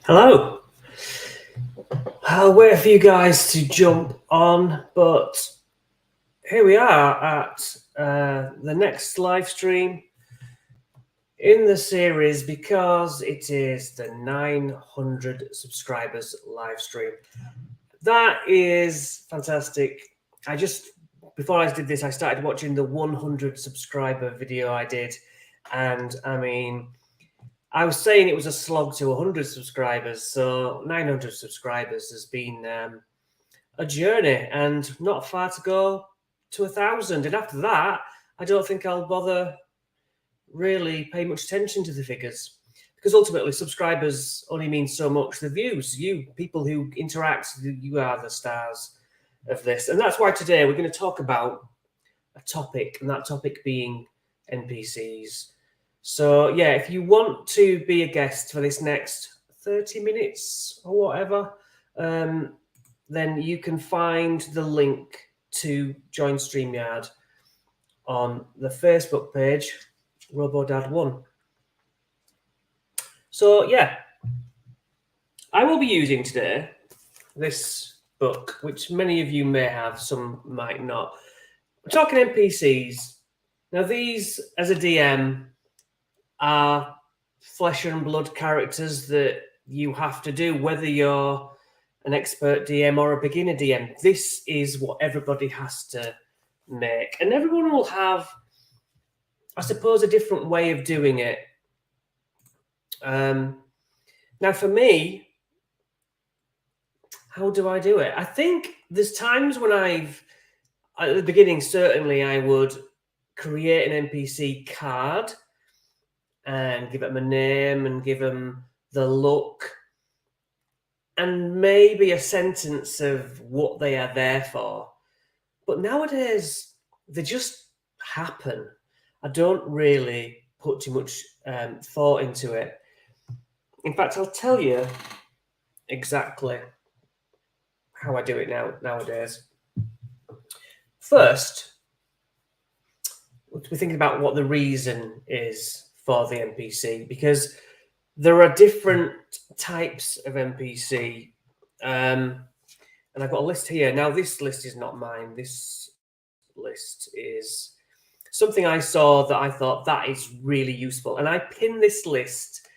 Hello. I'll wait for you guys to jump on, but here we are at the next live stream in the series because it is the 900 subscribers live stream. That is fantastic. Before I did this, I started watching the 100 subscriber video I did, and I mean, I was saying it was a slog to 100 subscribers, so 900 subscribers has been a journey and not far to go to 1,000. And after that, I don't think I'll bother really pay much attention to the figures because ultimately subscribers only mean so much. The views, you people who interact, you are the stars of this. And that's why today we're going to talk about a topic, and that topic being NPCs. So yeah, if you want to be a guest for this next 30 minutes or whatever, then you can find the link to join StreamYard on the Facebook page, RoboDad1. So yeah, I will be using today this book, which many of you may have, some might not. We're talking NPCs. Now these, as a DM, are flesh and blood characters that you have to do, whether you're an expert DM or a beginner DM. This is what everybody has to make. And everyone will have, I suppose, a different way of doing it. Now, for me, how do I do it? I think there's times when at the beginning, certainly I would create an NPC card and give them a name and give them the look and maybe a sentence of what they are there for. But nowadays, they just happen. I don't really put too much thought into it. In fact, I'll tell you exactly how I do it nowadays. First, we're thinking about what the reason is for the NPC, because there are different types of NPC. And I've got a list here. Now, this list is not mine. This list is something I saw that I thought that is really useful. And I pinned this list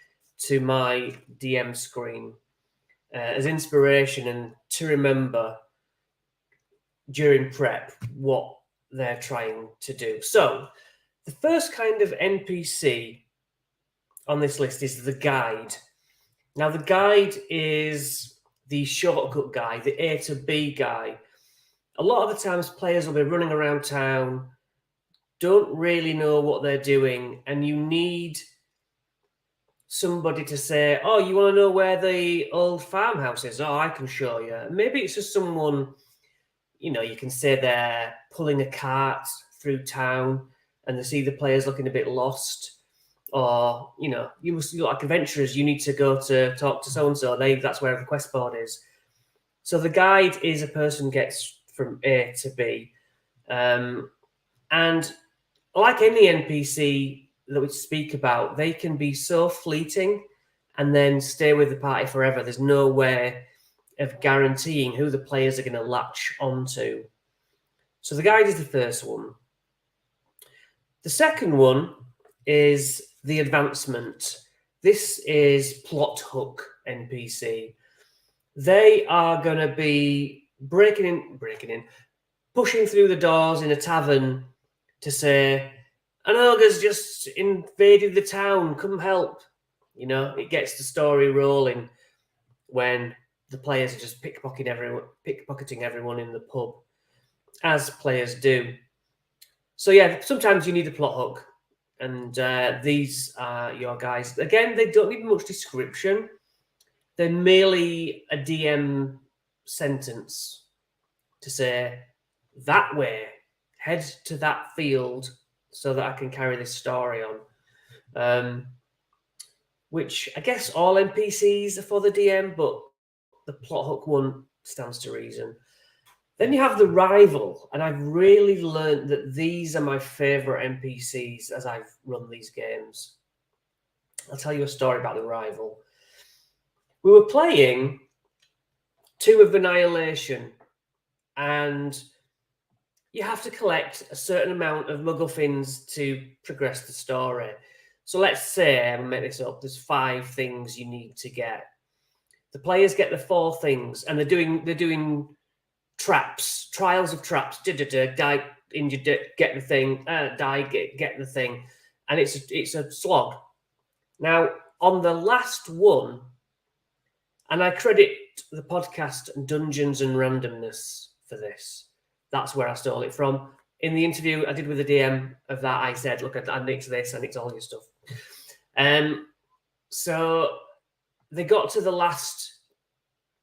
to my DM screen as inspiration and to remember during prep what they're trying to do. So the first kind of NPC on this list is the guide. Now, the guide is the shortcut guy, the A to B guy. A lot of the times players will be running around town, don't really know what they're doing, and you need somebody to say, oh, you want to know where the old farmhouse is? Oh, I can show you. Maybe it's just someone, you can say they're pulling a cart through town and they see the players looking a bit lost. Or, you must look like adventurers. You need to go to talk to so-and-so. That's where the quest board is. So the guide is a person gets from A to B. And like any NPC that we speak about, they can be so fleeting and then stay with the party forever. There's no way of guaranteeing who the players are going to latch onto. So the guide is the first one. The second one is the advancement. This is plot hook NPC. They are going to be breaking in, pushing through the doors in a tavern to say, an ogre's just invaded the town, come help. It gets the story rolling when the players are just pickpocketing everyone in the pub, as players do. So yeah, sometimes you need a plot hook. And these are your guys. Again, they don't need much description. They're merely a DM sentence to say, that way, head to that field so that I can carry this story on. Which I guess all NPCs are for the DM, but the plot hook one stands to reason. Then you have the rival, and I've really learned that these are my favorite NPCs as I've run these games. I'll tell you a story about the rival. We were playing 2 of Annihilation, and you have to collect a certain amount of MacGuffins to progress the story. So let's say, I'll make this up, there's 5 things you need to get. The players get the 4 things, and they're doing traps, trials of traps. Die, injured, get the thing. Die, get the thing, and it's a slog. Now on the last one, and I credit the podcast Dungeons and Randomness for this. That's where I stole it from. In the interview I did with the DM of that, I said, "Look, I nicked this, I nicked all your stuff." So they got to the last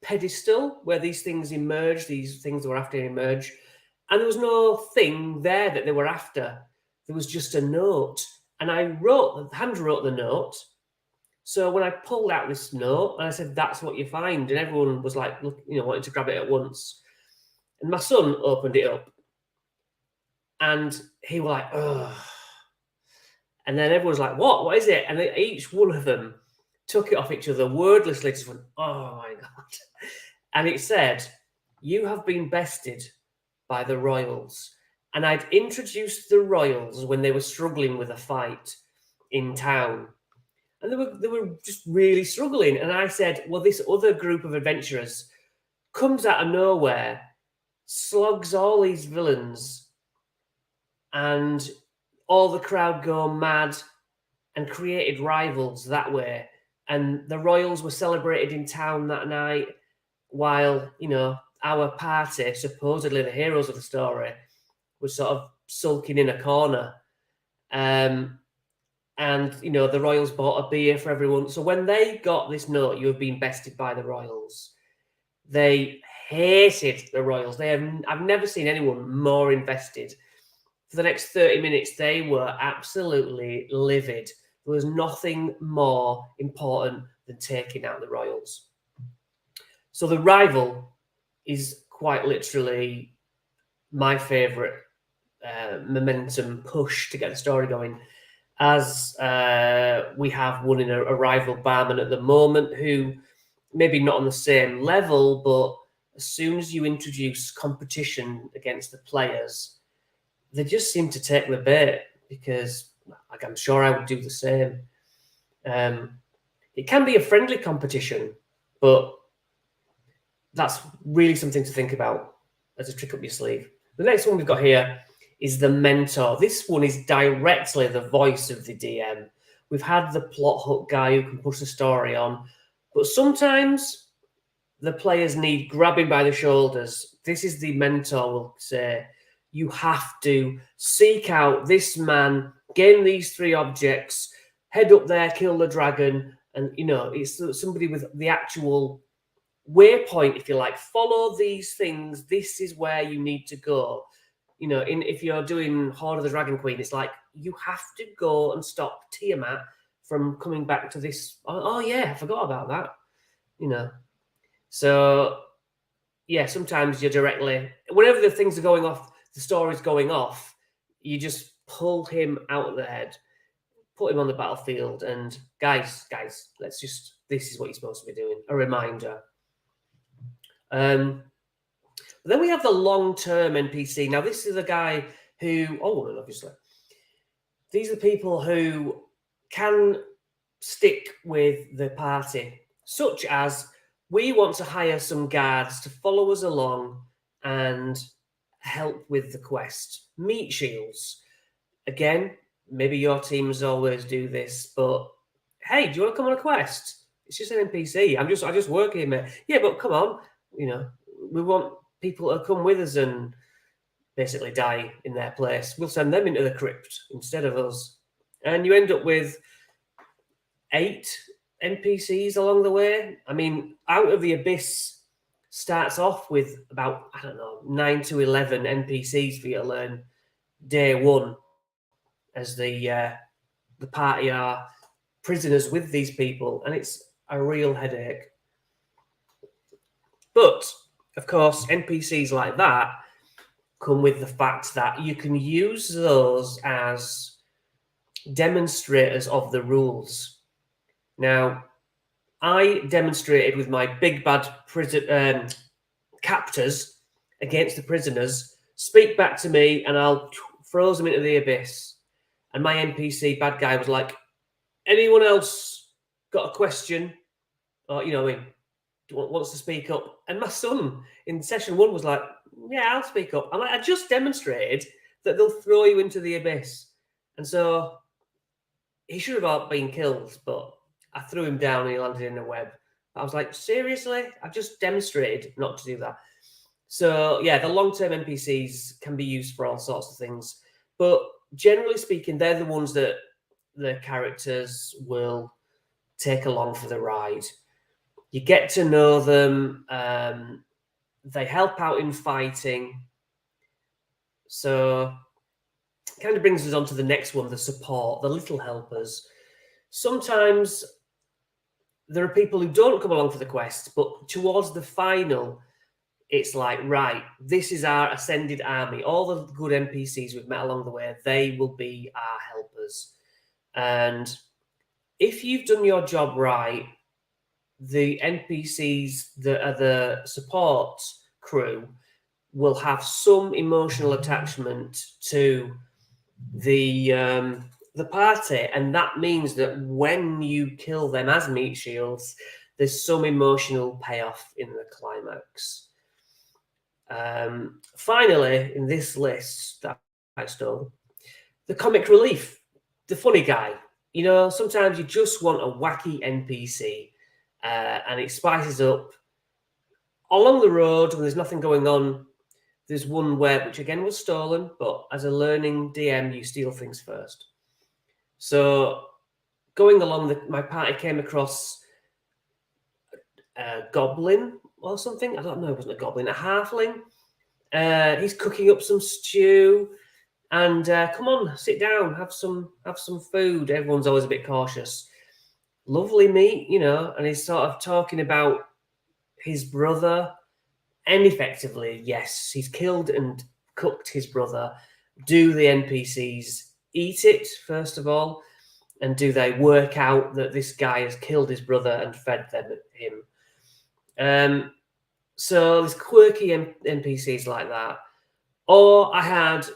pedestal where these things emerge, these things they were after emerge, and there was no thing there that they were after. There was just a note, and I hand wrote the note. So when I pulled out this note and I said, "That's what you find," and everyone was like, look, wanted to grab it at once. And my son opened it up, and he was like, "Ugh." And then everyone was like, what is it? And each one of them took it off each other wordlessly, just went, "Oh my God." And it said, "You have been bested by the Royals." And I'd introduced the Royals when they were struggling with a fight in town. And they were just really struggling. And I said, well, this other group of adventurers comes out of nowhere, slugs all these villains, and all the crowd go mad and created rivals that way. And the Royals were celebrated in town that night while, our party, supposedly the heroes of the story, was sort of sulking in a corner. And, the Royals bought a beer for everyone. So when they got this note, "You have been bested by the Royals," they hated the Royals. I've never seen anyone more invested. For the next 30 minutes, they were absolutely livid. There was nothing more important than taking out the Royals. So the rival is quite literally my favourite momentum push to get the story going, as we have one in a rival barman at the moment who maybe not on the same level, but as soon as you introduce competition against the players, they just seem to take the bait, because I'm sure I would do the same. It can be a friendly competition, but that's really something to think about as a trick up your sleeve. The next one we've got here is the mentor. This one is directly the voice of the DM. We've had the plot hook guy who can push the story on, but sometimes the players need grabbing by the shoulders. This is the mentor will say, "You have to seek out this man, gain these 3 objects, head up there, kill the dragon." And, it's somebody with the actual waypoint, if you like. Follow these things. This is where you need to go. If you're doing Horde of the Dragon Queen, it's like you have to go and stop Tiamat from coming back to this. Oh yeah, I forgot about that. So yeah, sometimes you're directly, whenever the things are going off, the story's going off, you just pull him out of the head, put him on the battlefield, and guys, this is what you're supposed to be doing. A reminder. Then we have the long-term NPC. Now, this is a guy who, obviously, these are people who can stick with the party, such as we want to hire some guards to follow us along and help with the quest. Meat shields. Again, maybe your teams always do this, but hey, do you want to come on a quest? It's just an NPC. I just work here, mate. Yeah, but come on. We want people to come with us and basically die in their place. We'll send them into the crypt instead of us. And you end up with 8 NPCs along the way. I mean, Out of the Abyss starts off with about, 9 to 11 NPCs for you to learn day 1, as the party are prisoners with these people, and it's a real headache. But of course, NPCs like that come with the fact that you can use those as demonstrators of the rules. Now, I demonstrated with my big bad prison captors against the prisoners, speak back to me and I'll throws them into the abyss. And my NPC bad guy was like, anyone else got a question? Or, you know, wants to speak up? And my son in session 1 was like, yeah, I'll speak up. I'm like, I just demonstrated that they'll throw you into the abyss. And so he should have been killed, but I threw him down and he landed in a web. I was like, seriously? I've just demonstrated not to do that. So yeah, the long-term NPCs can be used for all sorts of things, but generally speaking, they're the ones that the characters will take along for the ride. You get to know them. They help out in fighting. So it kind of brings us on to the next one, the support, the little helpers. Sometimes there are people who don't come along for the quest, but towards the final, it's like, right, this is our ascended army. All the good NPCs we've met along the way, they will be our helpers. And if you've done your job right, the NPCs that are the support crew will have some emotional attachment to the party, and that means that when you kill them as meat shields, there's some emotional payoff in the climax. Finally, in this list that I stole, the comic relief, the funny guy. You know, sometimes you just want a wacky NPC, and it spices up. Along the road, when there's nothing going on, there's one where, which again was stolen, but as a learning DM, you steal things first. So going along, my party came across a goblin or something. I don't know, it wasn't a goblin, a halfling. He's cooking up some stew, and come on, sit down, have some food. Everyone's always a bit cautious. Lovely meat, you know, and he's sort of talking about his brother, and effectively, yes, he's killed and cooked his brother. Do the NPCs eat it, first of all? And do they work out that this guy has killed his brother and fed him? So there's quirky NPCs like that. Or I had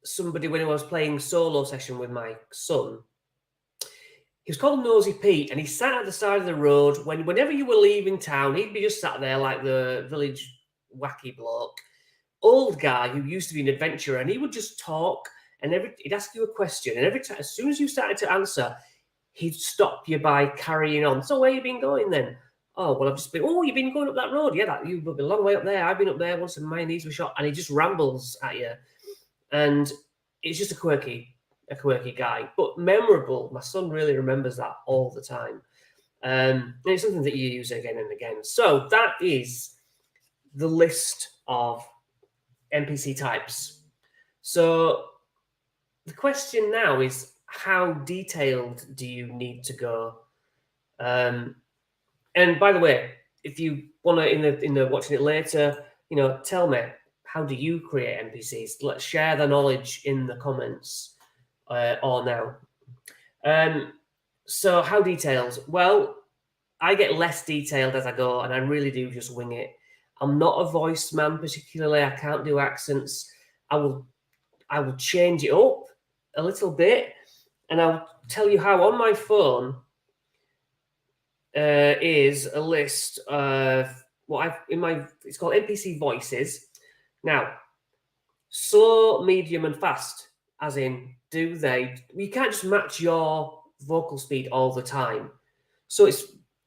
somebody when I was playing solo session with my son. He was called Nosy Pete, and he sat at the side of the road. Whenever you were leaving town, he'd be just sat there like the village wacky bloke. Old guy who used to be an adventurer, and he would just talk, and he'd ask you a question, and every time, as soon as you started to answer, he'd stop you by carrying on. So where you been going then? Oh, well, I've just been, oh, you've been going up that road. Yeah, you've been a long way up there. I've been up there once and my knees were shot. And he just rambles at you. And it's just a quirky guy, but memorable. My son really remembers that all the time. And it's something that you use again and again. So that is the list of NPC types. So the question now is, how detailed do you need to go? And by the way, if you want to, in the watching it later, you know, tell me, how do you create NPCs? Let's share the knowledge in the comments or now. So how detailed? Well, I get less detailed as I go, and I really do just wing it. I'm not a voice man particularly. I can't do accents. I will change it up a little bit, and I'll tell you how on my phone is a list of it's called NPC voices. Now, slow, medium, and fast, as in, you can't just match your vocal speed all the time. So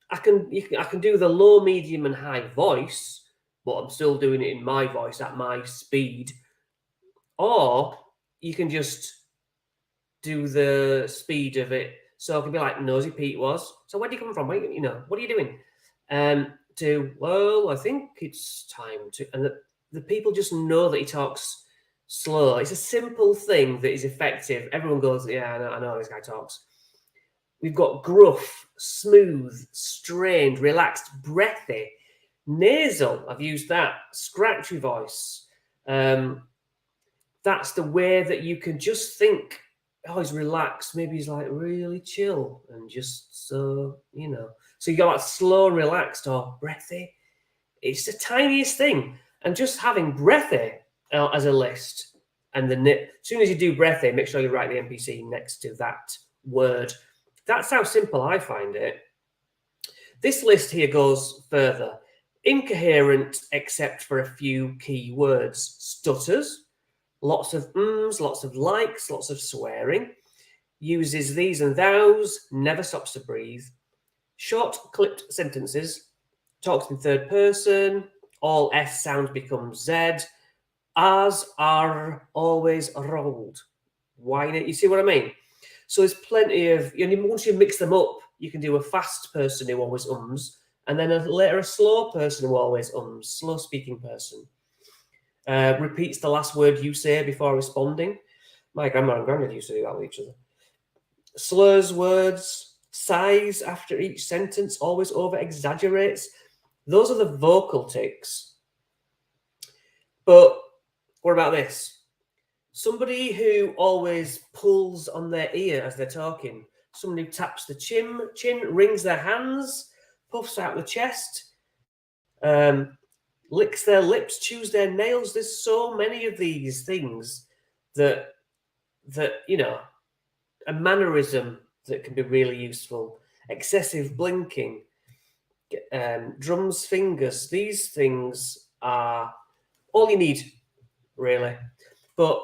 I can do the low, medium, and high voice, but I'm still doing it in my voice at my speed. Or you can just do the speed of it. So it can be like Nosy Pete was. So where do you come from? What are you doing? Well, I think it's time to, and the people just know that he talks slow. It's a simple thing that is effective. Everyone goes, yeah, I know this guy talks. We've got gruff, smooth, strained, relaxed, breathy, nasal. I've used that. Scratchy voice. That's the way that you can just think oh, he's relaxed. Maybe he's like really chill and just so, So you got like slow, relaxed, or breathy. It's the tiniest thing. And just having breathy as a list, and as soon as you do breathy, make sure you write the NPC next to that word. That's how simple I find it. This list here goes further. Incoherent except for a few key words. Stutters, lots of ums, lots of likes, lots of swearing. Uses these and thous, never stops to breathe. Short, clipped sentences. Talks in third person. All S sounds become Z. As are always rolled. Why not? You see what I mean? So there's plenty of, once you mix them up, you can do a fast person who always ums, and then later a slow person who always ums, slow speaking person. Repeats the last word you say before responding. My grandma and granddad used to do that with each other. Slurs words, sighs after each sentence, always over exaggerates. Those are the vocal tics. But what about this? Somebody who always pulls on their ear as they're talking. Somebody who taps the chin, wrings their hands, puffs out the chest, licks their lips, chews their nails. There's so many of these things that a mannerism that can be really useful. Excessive blinking, drums, fingers. These things are all you need, really. But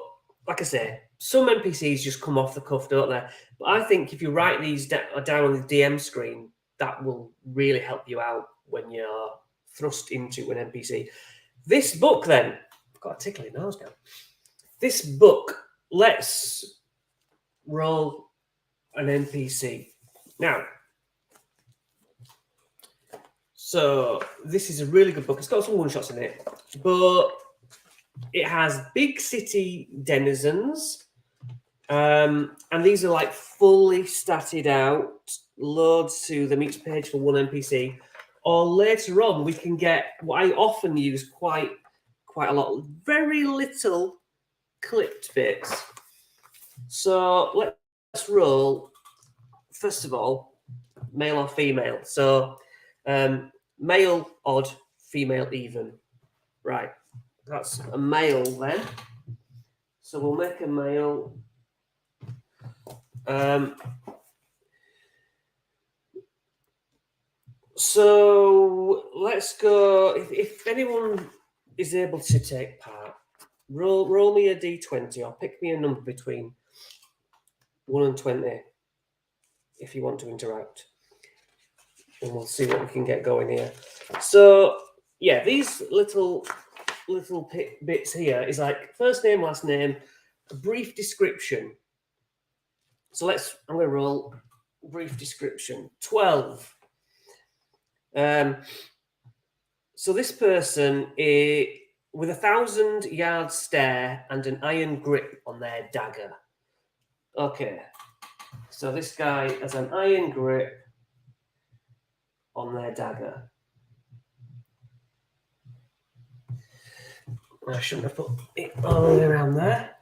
like I say, some NPCs just come off the cuff, don't they? But I think if you write these down on the DM screen, that will really help you out when you're thrust into an NPC. This book, then, I've got a tickly nose now. This book, let's roll an NPC. Now, so this is a really good book. It's got some one-shots in it, but it has big city denizens, and these are like fully statted out, loads to them, each page for one NPC. Or later on, we can get what I often use quite a lot, very little clipped bits. So let's roll, first of all, male or female. So male odd, female even. Right. That's a male then. So we'll make a male. So let's go. If anyone is able to take part, roll me a d20 or pick me a number between 1 and 20 if you want to interact. And we'll see what we can get going here. So yeah, these little bits here is like first name, last name, a brief description. So I'm going to roll brief description. 12. So this person is with 1,000-yard stare and an iron grip on their dagger. Okay. So this guy has an iron grip on their dagger. I shouldn't have put it all the way around there.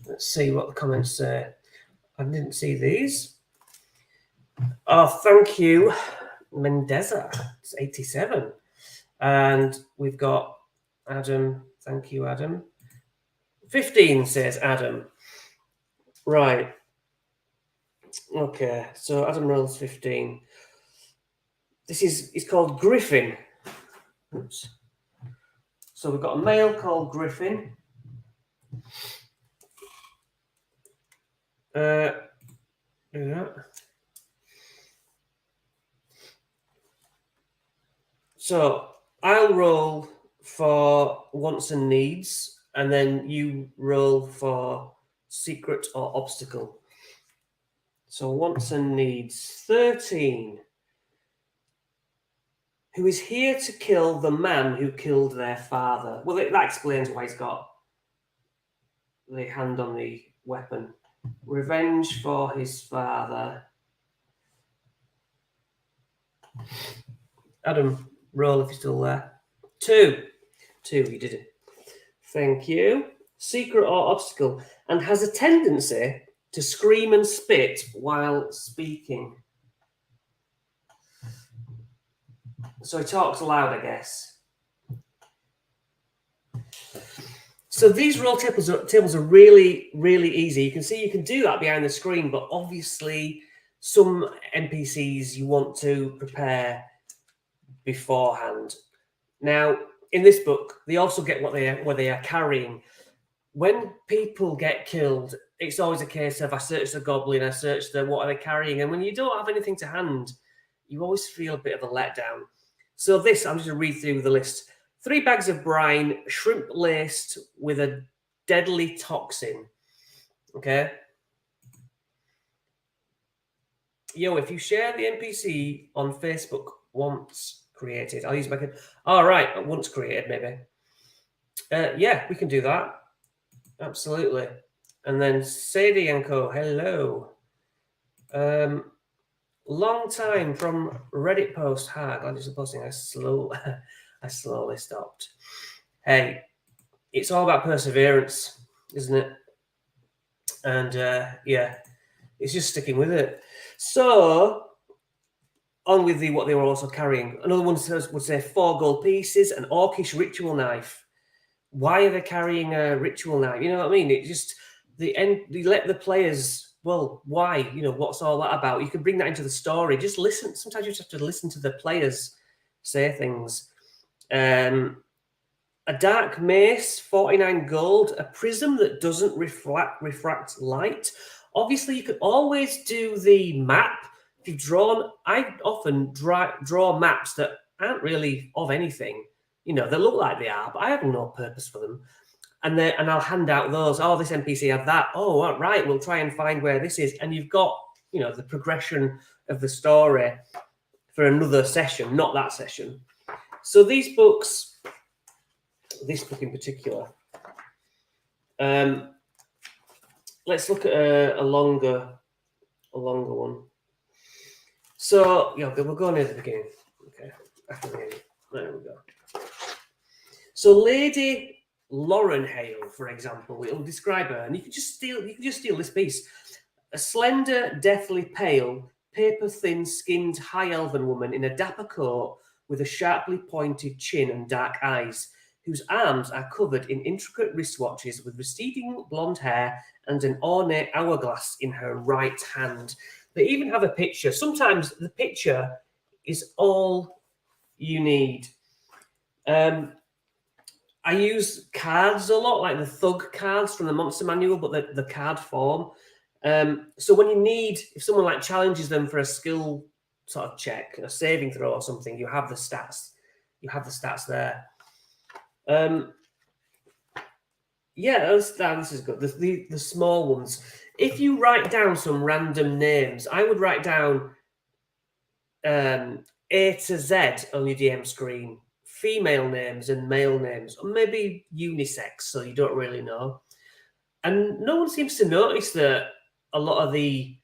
Let's see what the comments say. I didn't see these. Oh, thank you, Mendeza. It's 87. And we've got Adam. Thank you, Adam. 15 says Adam. Right. Okay, so Adam rolls 15. It's called Griffin. Oops. So we've got a male called Griffin. Do that. So I'll roll for wants and needs, and then you roll for secret or obstacle. So wants and needs 13. Who is here to kill the man who killed their father? Well, that explains why he's got the hand on the weapon. Revenge for his father. Adam, roll if you're still there. 2. You did it. Thank you. Secret or obstacle. And has a tendency to scream and spit while speaking. So he talks loud, I guess. So these roll tables are really, really easy. You can see you can do that behind the screen, but obviously some NPCs you want to prepare beforehand. Now, in this book, they also get what they are carrying. When people get killed, it's always a case of I search the goblin, I search the what are they carrying, and when you don't have anything to hand, you always feel a bit of a letdown. So this, I'm just going to read through the list. 3 bags of brine, shrimp laced with a deadly toxin. Okay. Yo, if you share the NPC on Facebook once created, I'll use my. All right, once created, maybe. Yeah, we can do that. Absolutely. And then Sadie and Co. Hello. Long time from Reddit post. Hard. I'm just posting. I slowly stopped. Hey, it's all about perseverance, isn't it? And yeah, it's just sticking with it. So on with what they were also carrying. Another one would say 4 gold pieces, an orcish ritual knife. Why are they carrying a ritual knife? You know what I mean? It just they let the players. Well, why? You know, what's all that about? You can bring that into the story. Just listen. Sometimes you just have to listen to the players say things. A dark mace, 49 gold, a prism that doesn't refract light. Obviously, you could always do the map. If you've drawn, I often draw maps that aren't really of anything. You know, they look like they are, but I have no purpose for them. And I'll hand out those. Oh, this NPC had that. Oh, right. We'll try and find where this is. And you've got, you know, the progression of the story for another session, not that session. So these books, this book in particular, let's look at a longer one. So, yeah, we'll go near the beginning. Okay, after the end. There we go. So, Lady Lauren Hale, for example, we'll describe her, and you can just steal this piece. A slender, deathly pale, paper-thin skinned high elven woman in a dapper coat with a sharply pointed chin and dark eyes, whose arms are covered in intricate wristwatches with receding blonde hair and an ornate hourglass in her right hand. They even have a picture. Sometimes the picture is all you need. I use cards a lot, like the thug cards from the Monster Manual, but the card form. So when you need, if someone like challenges them for a skill sort of check, a saving throw or something, you have the stats. You have the stats there. Yeah, this is good. The small ones. If you write down some random names, I would write down A to Z on your DM screen. Female names and male names, or maybe unisex, so you don't really know. And no one seems to notice that a lot of the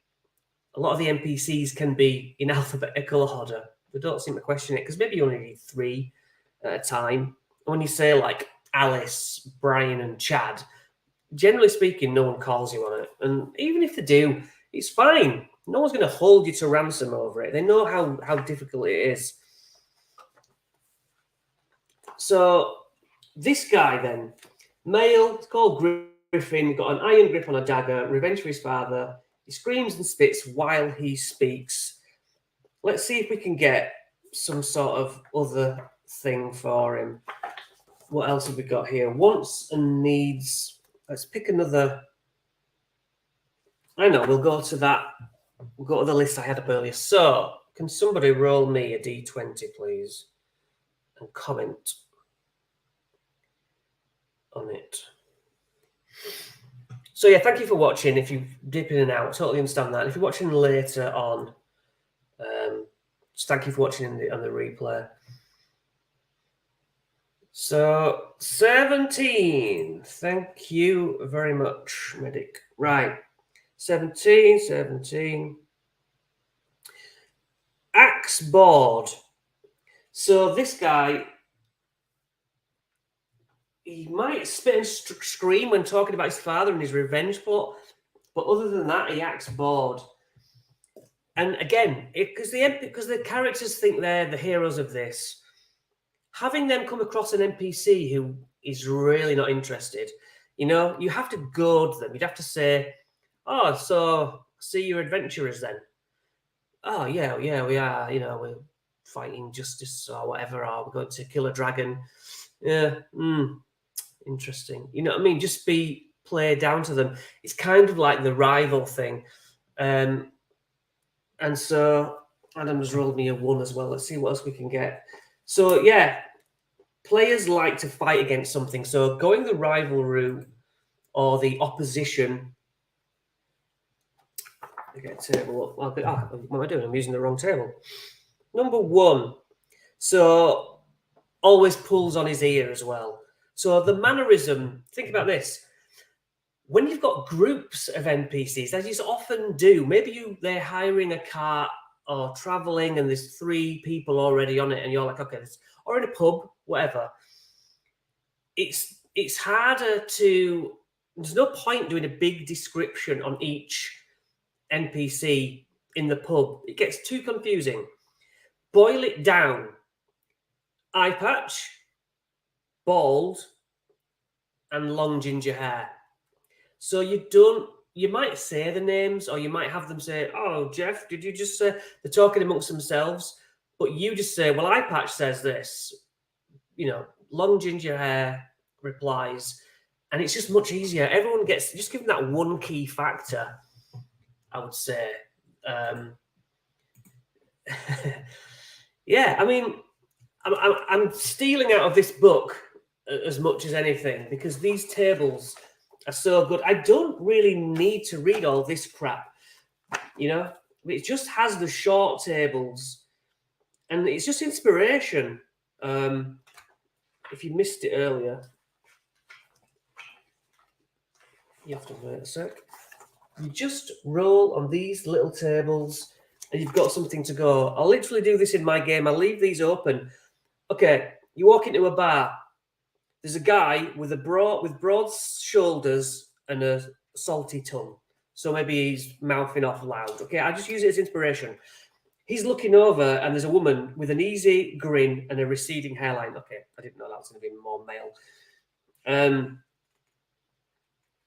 NPCs can be in alphabetical order. They don't seem to question it because maybe you only need 3 at a time. When you say like Alice, Brian, and Chad, generally speaking, no one calls you on it. And even if they do, it's fine. No one's going to hold you to ransom over it. They know how difficult it is. So this guy then, male, it's called Griffin, got an iron grip on a dagger, revenge for his father. He screams and spits while he speaks. Let's see if we can get some sort of other thing for him. What else have we got here? Wants and needs. Let's pick another. I know, we'll go to that. We'll go to the list I had up earlier. So, can somebody roll me a d20, please? And comment on it. So yeah, thank you for watching. If you dip in and out, totally understand that. If you're watching later on, just thank you for watching on the replay. So 17, thank you very much, medic. Right, 17. Axe board. So this guy, he might spit and scream when talking about his father and his revenge plot. But other than that, he acts bored. And again, because the characters think they're the heroes of this, having them come across an NPC who is really not interested, you have to goad them. You'd have to say, "Oh, so see your adventurers then." "Oh, yeah, we are. We're fighting justice or whatever. Or we're going to kill a dragon." Yeah, interesting. You know what I mean? Just be played down to them. It's kind of like the rival thing. And so Adam's rolled me a 1 as well. Let's see what else we can get. So yeah, players like to fight against something. So going the rival route or the opposition. I get a table up. What am I doing? I'm using the wrong table. Number 1. So always pulls on his ear as well. So the mannerism, think about this. When you've got groups of NPCs, as you often do, maybe they're hiring a cart or traveling and there's 3 people already on it and you're like, okay, or in a pub, whatever. It's harder to, there's no point doing a big description on each NPC in the pub. It gets too confusing. Boil it down. Eye patch, bald, and long ginger hair. So you might say the names, or you might have them say, "Oh, Jeff, did you just say?" They're talking amongst themselves, but you just say, "Well, Eye Patch says this." Long ginger hair replies, and it's just much easier. Everyone gets, just give them that one key factor, I would say. Yeah, I mean, I'm stealing out of this book as much as anything because these tables are so good. I don't really need to read all this crap, it just has the short tables and it's just inspiration. If you missed it earlier, you have to wait a sec. You just roll on these little tables and you've got something to go. I'll literally do this in my game. I'll leave these open. Okay, you walk into a bar. There's a guy with broad shoulders and a salty tongue. So maybe he's mouthing off loud. Okay, I just use it as inspiration. He's looking over and there's a woman with an easy grin and a receding hairline. Okay, I didn't know that was going to be more male.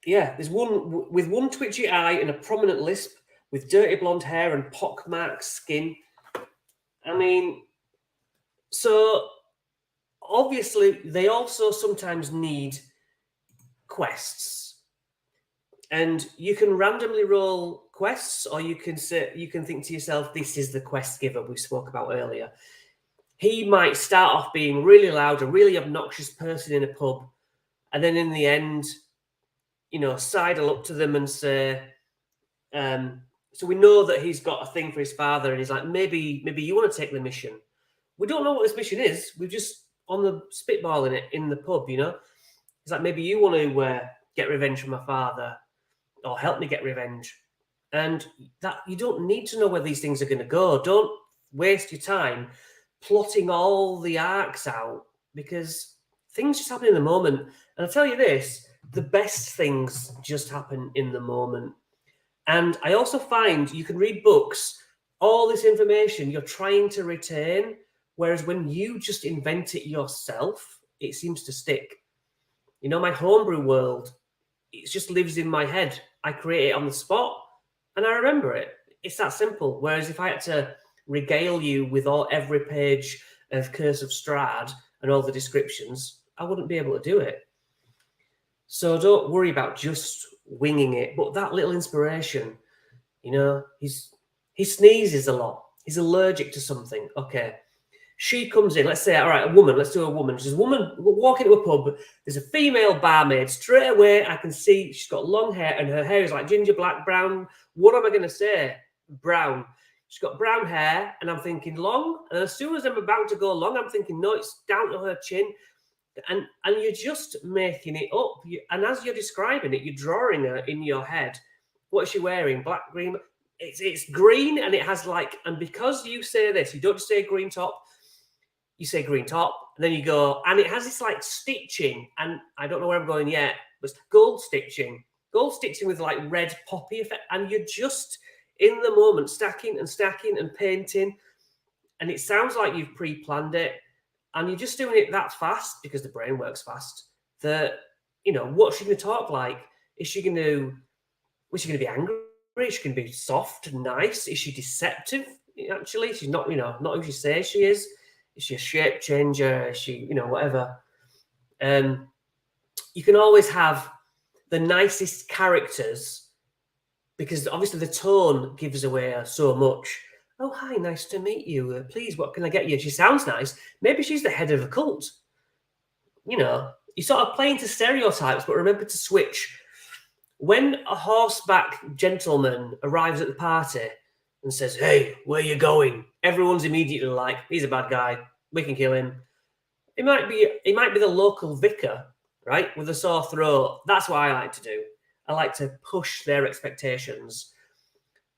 Yeah, there's one with one twitchy eye and a prominent lisp, with dirty blonde hair and pockmarked skin. I mean, so obviously they also sometimes need quests, and you can randomly roll quests, or you can think to yourself, this is the quest giver we spoke about earlier. He might start off being really loud, a really obnoxious person in a pub, and then in the end, sidle up to them and say, so we know that he's got a thing for his father, and he's like, maybe you want to take the mission. We don't know what this mission is. We're just on the spitballing it in the pub, It's like, maybe you want to get revenge for my father, or help me get revenge. And that you don't need to know where these things are going to go. Don't waste your time plotting all the arcs out, because things just happen in the moment. And I'll tell you this, the best things just happen in the moment. And I also find you can read books, all this information you're trying to retain, whereas when you just invent it yourself, it seems to stick. My homebrew world, it just lives in my head. I create it on the spot and I remember it. It's that simple. Whereas if I had to regale you with every page of Curse of Strahd and all the descriptions, I wouldn't be able to do it. So don't worry about just winging it. But that little inspiration, he sneezes a lot. He's allergic to something. Okay. She comes in, let's say, all right, a woman, let's do a woman. She's a woman walking to a pub. There's a female barmaid. Straight away, I can see she's got long hair and her hair is like ginger, black, brown. What am I going to say? Brown. She's got brown hair and I'm thinking long. And as soon as I'm about to go long, I'm thinking, no, it's down to her chin. And you're just making it up. And as you're describing it, you're drawing her in your head. What is she wearing? Black, green. It's green and it has and because you say this, you don't just say green top. You say green top, and then you go, and it has this stitching, and I don't know where I'm going yet, but it's gold stitching gold stitching with like red poppy effect, and you're just in the moment stacking and painting, and it sounds like you've pre-planned it, and you're just doing it that fast because the brain works fast. That, you know, what's she going to talk like? Was she going to be angry? Is she going to be soft and nice? Is she deceptive? Actually, she's not, you know, not who she says she is. Is she a shape changer? Is she, you know, whatever? You can always have the nicest characters because obviously the tone gives away so much. Oh, hi, nice to meet you. Please, what can I get you? She sounds nice. Maybe she's the head of a cult. You know, you sort of play into stereotypes, but remember to switch. When a horseback gentleman arrives at the party and says, "Hey, where you going?" Everyone's immediately like, "He's a bad guy. We can kill him." It might be the local vicar, right, with a sore throat. That's what I like to do. I like to push their expectations.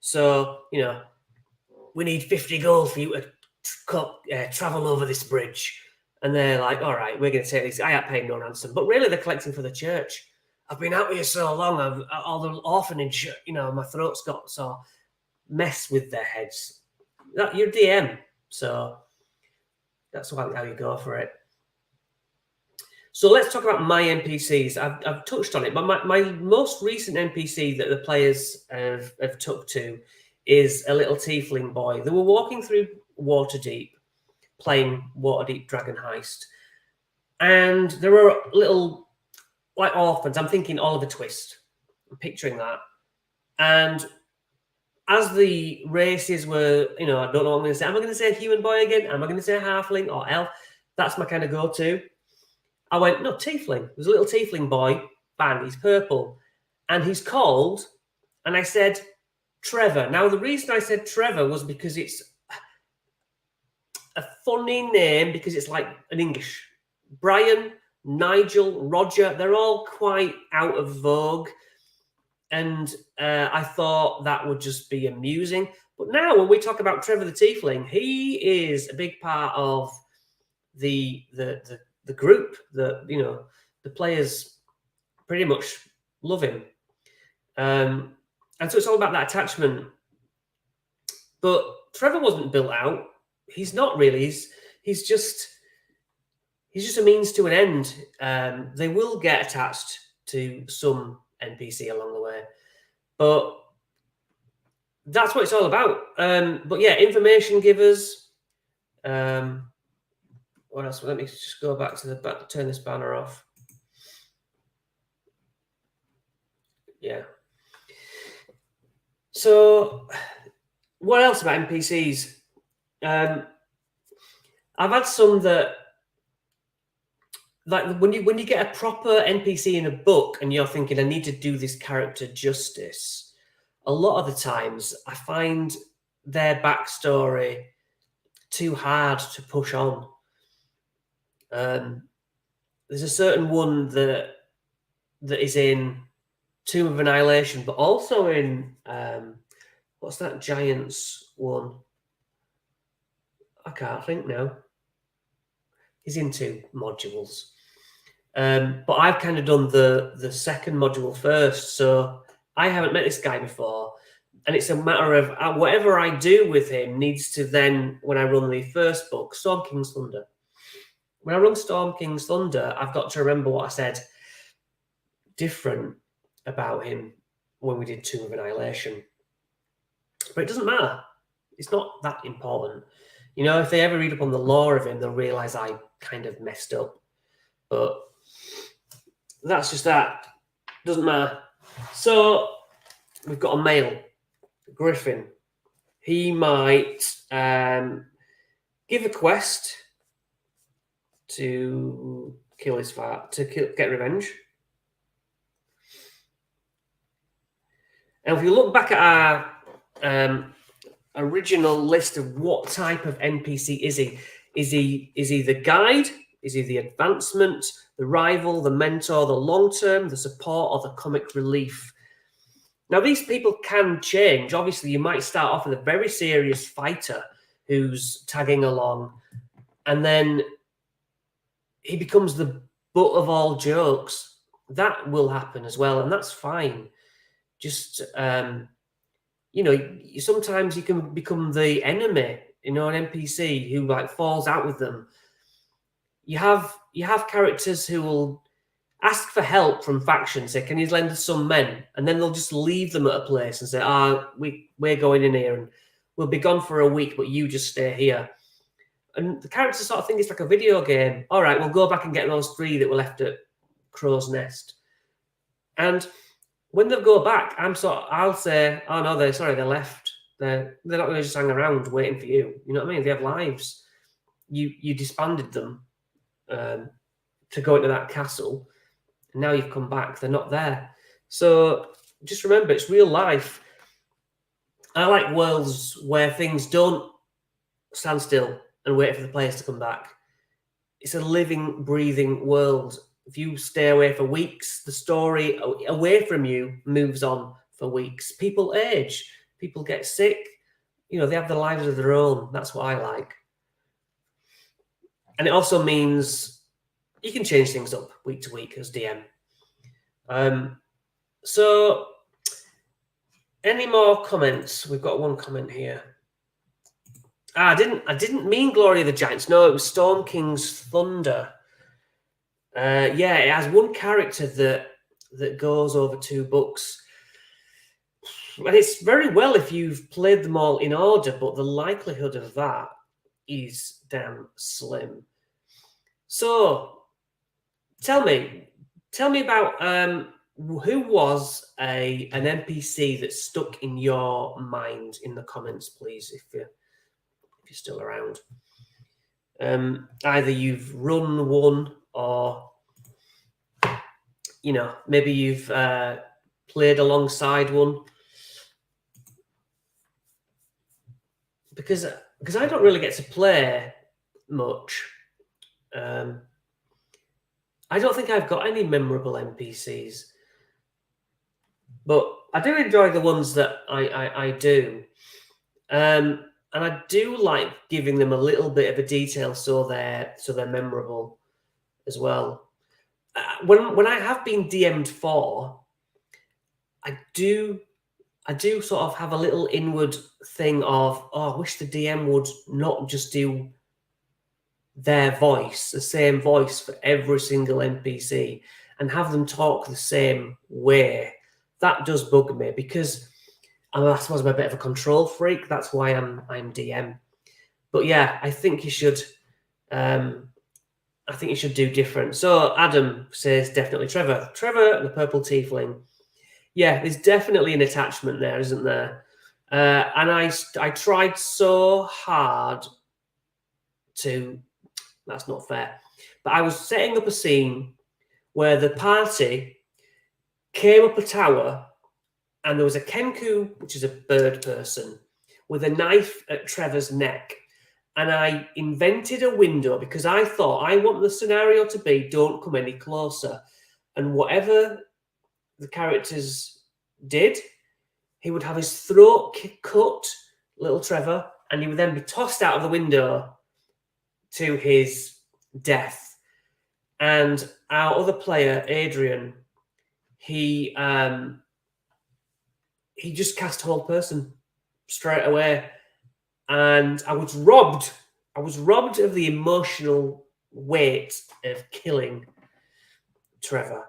So, you know, we need 50 gold for you to travel over this bridge. And they're like, all right, we're going to take this. I ain't paying no ransom. But really, they're collecting for the church. I've been out here so long, all the orphanage, you know, my throat's got so mess with their heads. You're DM, so that's how you go for it. So let's talk about my NPCs. I've touched on it, but my most recent NPC that the players have took to is a little tiefling boy. They were walking through Waterdeep, playing Waterdeep Dragon Heist, and there were little like orphans. I'm thinking Oliver Twist. I'm picturing that. And as the races were, you know, I don't know what I'm going to say. Am I going to say human boy again? Am I going to say halfling or elf? That's my kind of go-to. I went, no, tiefling. There's a little tiefling boy. Bang, he's purple. And he's called, and I said, Trevor. Now, the reason I said Trevor was because it's a funny name because it's like an English. Brian, Nigel, Roger, they're all quite out of vogue. And I thought that would just be amusing. But now when we talk about Trevor the Tiefling, he is a big part of the group. The players pretty much love him. And so it's all about that attachment. But Trevor wasn't built out. He's not really. He's just a means to an end. They will get attached to some NPC along the way, but that's what it's all about. But yeah, information givers. What else? Let me just go back to the back. Turn this banner off. Yeah. So, what else about NPCs? I've had some that, like when you get a proper NPC in a book and you're thinking, I need to do this character justice, a lot of the times I find their backstory too hard to push on. There's a certain one that is in Tomb of Annihilation, but also in what's that Giants one? I can't think now. He's in 2 modules. But I've kind of done the second module first, so I haven't met this guy before. And it's a matter of whatever I do with him needs to then, when I run the first book, Storm King's Thunder. When I run Storm King's Thunder, I've got to remember what I said different about him when we did Tomb of Annihilation. But it doesn't matter. It's not that important. You know, if they ever read up on the lore of him, they'll realise I kind of messed up. But that's just that. Doesn't matter. So we've got a male, Griffin. He might give a quest to kill his father, get revenge. And if you look back at our original list of what type of NPC is he? Is he the guide? Is he the advancement, the rival, the mentor, the long-term, the support, or the comic relief? Now, these people can change. Obviously, you might start off with a very serious fighter who's tagging along, and then he becomes the butt of all jokes. That will happen as well, and that's fine. just sometimes you can become the enemy. An NPC who like falls out with them. You have characters who will ask for help from factions. Say, "Can you lend us some men?" And then they'll just leave them at a place and say, we're going in here and we'll be gone for a week, but you just stay here." And the characters sort of think it's like a video game. All right, we'll go back and get those 3 that were left at Crow's Nest. And when they go back, I'll say, "Oh no, they're left. They're not going to just hang around waiting for you. You know what I mean? They have lives. You disbanded them to go into that castle, and now you've come back. They're not there. So just remember, it's real life. I like worlds where things don't stand still and wait for the players to come back. It's a living, breathing world. If you stay away for weeks, the story away from you moves on for weeks. People age. People get sick. They have their lives of their own. That's what I like. And it also means you can change things up week to week as DM. So, any more comments? We've got one comment here. I didn't mean Glory of the Giants. No, it was Storm King's Thunder. Yeah, it has one character that goes over 2 books. And it's very well if you've played them all in order, but the likelihood of that is damn slim. So, tell me about who was an NPC that stuck in your mind in the comments, please, if you're still around. Either you've run one or, maybe you've played alongside one. Because I don't really get to play much. I don't think I've got any memorable NPCs. But I do enjoy the ones that I do. And I do like giving them a little bit of a detail so they're memorable as well. When I have been DM'd for, I do sort of have a little inward thing of, I wish the DM would not just do their voice, the same voice for every single NPC, and have them talk the same way. That does bug me because I suppose I'm a bit of a control freak. That's why I'm DM. But yeah, I think you should. I think you should do different. So Adam says definitely Trevor and the purple tiefling. Yeah, there's definitely an attachment there, isn't there? And I tried so hard to. That's not fair. But I was setting up a scene where the party came up a tower and there was a Kenku, which is a bird person, with a knife at Trevor's neck. And I invented a window because I thought I want the scenario to be don't come any closer. And whatever the characters did, he would have his throat cut, little Trevor, and he would then be tossed out of the window to his death. And our other player, Adrian, he just cast whole person straight away. And I was robbed of the emotional weight of killing Trevor.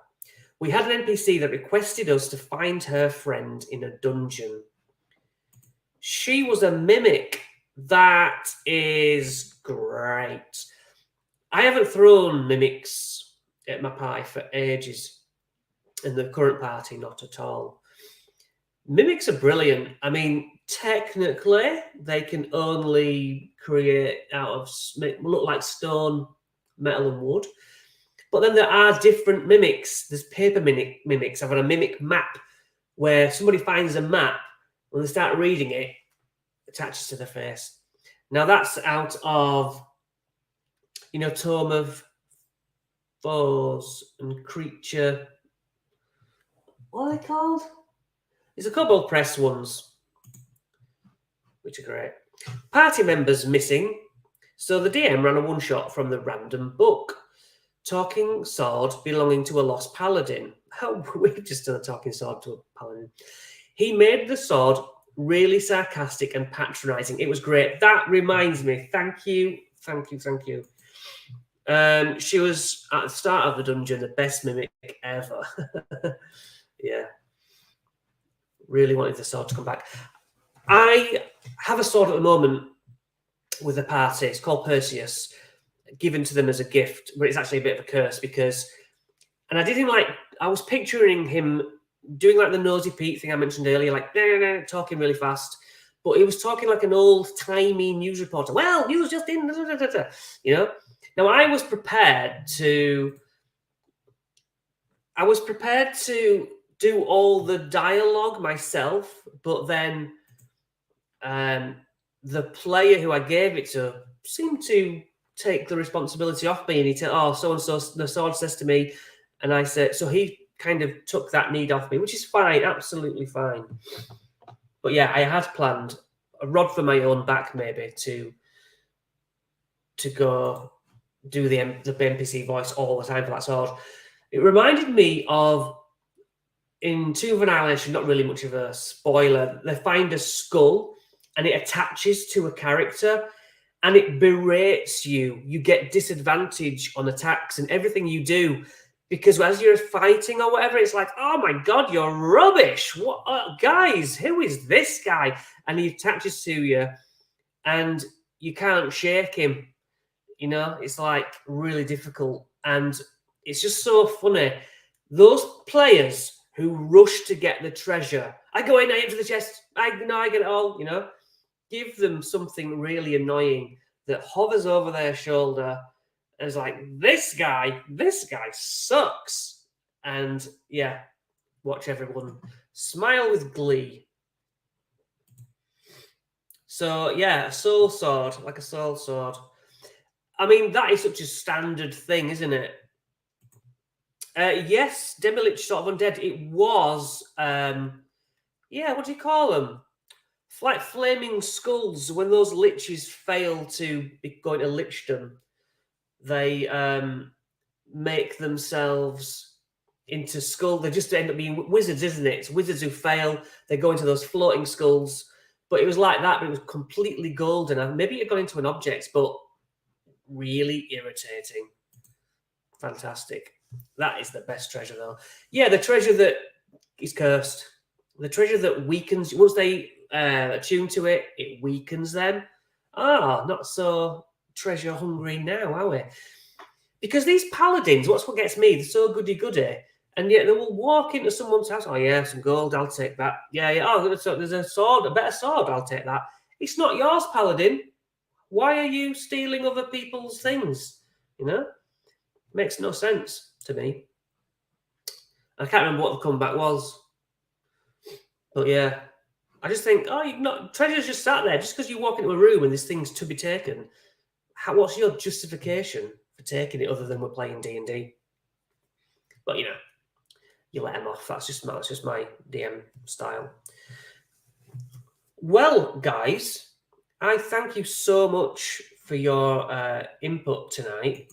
We had an NPC that requested us to find her friend in a dungeon. She was a mimic. That is great. I haven't thrown mimics at my party for ages. In the current party, not at all. Mimics are brilliant. I mean, technically, they can only create out of look like stone, metal, and wood. But then there are different mimics. There's paper mimics. I've got a mimic map where somebody finds a map, when they start reading it, attaches to their face. Now that's out of, Tome of Foes and Creature. What are they called? It's a couple of press ones, which are great. Party members missing. So the DM ran a one-shot from the random book. talking sword belonging to a lost paladin. Oh, we've just done a talking sword to a paladin. He made the sword really sarcastic and patronizing. It was great. That reminds me. Thank you. Thank you. Thank you. She was at the start of the dungeon, the best mimic ever. Yeah. Really wanted the sword to come back. I have a sword at the moment with a party. It's called Perseus, given to them as a gift, but it's actually a bit of a curse because, and I didn't like, I was picturing him doing like the nosy Pete thing I mentioned earlier, like talking really fast, but he was talking like an old-timey news reporter. Well, news just in, you know. Now I was prepared to do all the dialogue myself, but then the player who I gave it to seemed to take the responsibility off me, and he said, "Oh, so and so the sword says to me," and I said, so he kind of took that need off me, which is fine, absolutely fine. But yeah, I had planned a rod for my own back, maybe to go do the NPC voice all the time for that sword. It reminded me of in Tomb of Annihilation, not really much of a spoiler. They find a skull and it attaches to a character and it berates you. You get disadvantage on attacks and everything you do because as you're fighting or whatever, it's like, oh my God, you're rubbish. What, guys, who is this guy? And he attaches to you and you can't shake him. You know, it's like really difficult. And it's just so funny. Those players who rush to get the treasure, I go in, I aim for the chest, I get it all, you know. Give them something really annoying that hovers over their shoulder and is like, this guy sucks. And yeah, watch everyone smile with glee. So yeah, a soul sword, like a soul sword. I mean, that is such a standard thing, isn't it? Yes, Demilich sort of undead. It was, yeah, what do you call them? Like flaming skulls. When those liches fail to go into lichdom, they make themselves into skull. They just end up being wizards, isn't it? It's wizards who fail. They go into those floating skulls. But it was like that, but it was completely golden. And maybe it got into an object, but really irritating. Fantastic. That is the best treasure, though. Yeah, the treasure that is cursed. The treasure that weakens. Once they attune to it, it weakens them. Ah, not so treasure hungry now, are we? Because these paladins, what's what gets me? They're so goody-goody. And yet they will walk into someone's house. Oh, yeah, some gold. I'll take that. Yeah. Oh, there's a sword, a better sword. I'll take that. It's not yours, paladin. Why are you stealing other people's things? You know? Makes no sense to me. I can't remember what the comeback was. But yeah, I just think, oh, treasure's just sat there. Just because you walk into a room and this thing's to be taken, what's your justification for taking it other than we're playing D&D? But you know, you let them off. That's just my DM style. Well, guys, I thank you so much for your input tonight.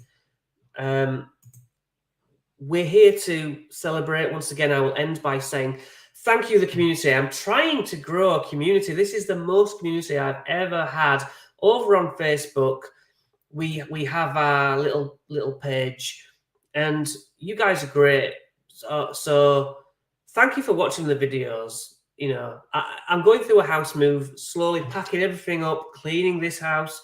We're here to celebrate. Once again, I will end by saying thank you, the community. I'm trying to grow a community. This is the most community I've ever had over on Facebook. We have our little page, and you guys are great. So thank you for watching the videos. You know, I'm going through a house move, slowly packing everything up, cleaning this house,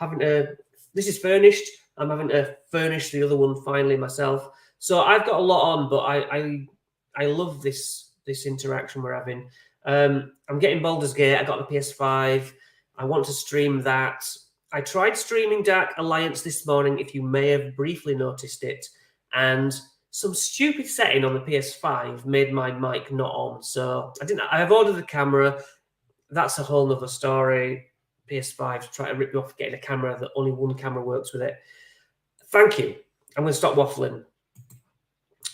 this is furnished. I'm having to furnish the other one finally myself. So I've got a lot on, but I love this interaction we're having. I'm getting Baldur's Gate. I got the PS5. I want to stream that. I tried streaming Dark Alliance this morning, if you may have briefly noticed it, and some stupid setting on the PS5 made my mic not on. So I've ordered the camera. That's a whole nother story. PS5 to try to rip you off getting a camera that only one camera works with it. Thank you. I'm going to stop waffling.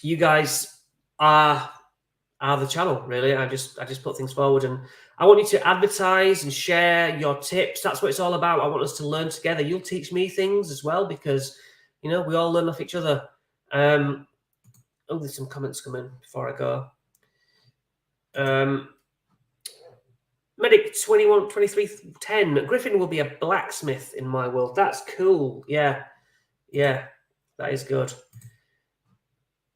You guys are the channel, really. I just put things forward, and I want you to advertise and share your tips. That's what it's all about. I want us to learn together. You'll teach me things as well, because you know we all learn off each other. Oh, there's some comments coming before I go. Medic 212310. Griffin will be a blacksmith in my world. That's cool. Yeah, that is good.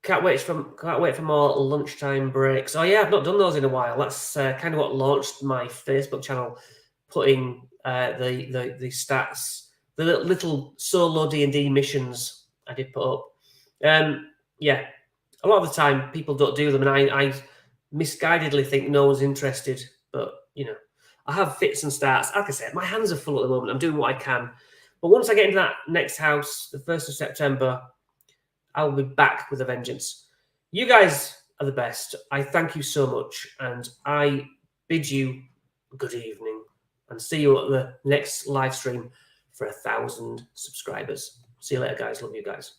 Can't wait for more lunchtime breaks. Oh yeah, I've not done those in a while. That's kind of what launched my Facebook channel, putting the stats, the little solo D&D missions I did put up. Yeah, a lot of the time people don't do them, and I misguidedly think no one's interested. But you know, I have fits and starts. Like I said, my hands are full at the moment. I'm doing what I can, but once I get into that next house, the 1st of September, I will be back with a vengeance. You guys are the best. I thank you so much, and I bid you good evening, and see you at the next live stream for 1,000 subscribers. See you later, guys. Love you guys.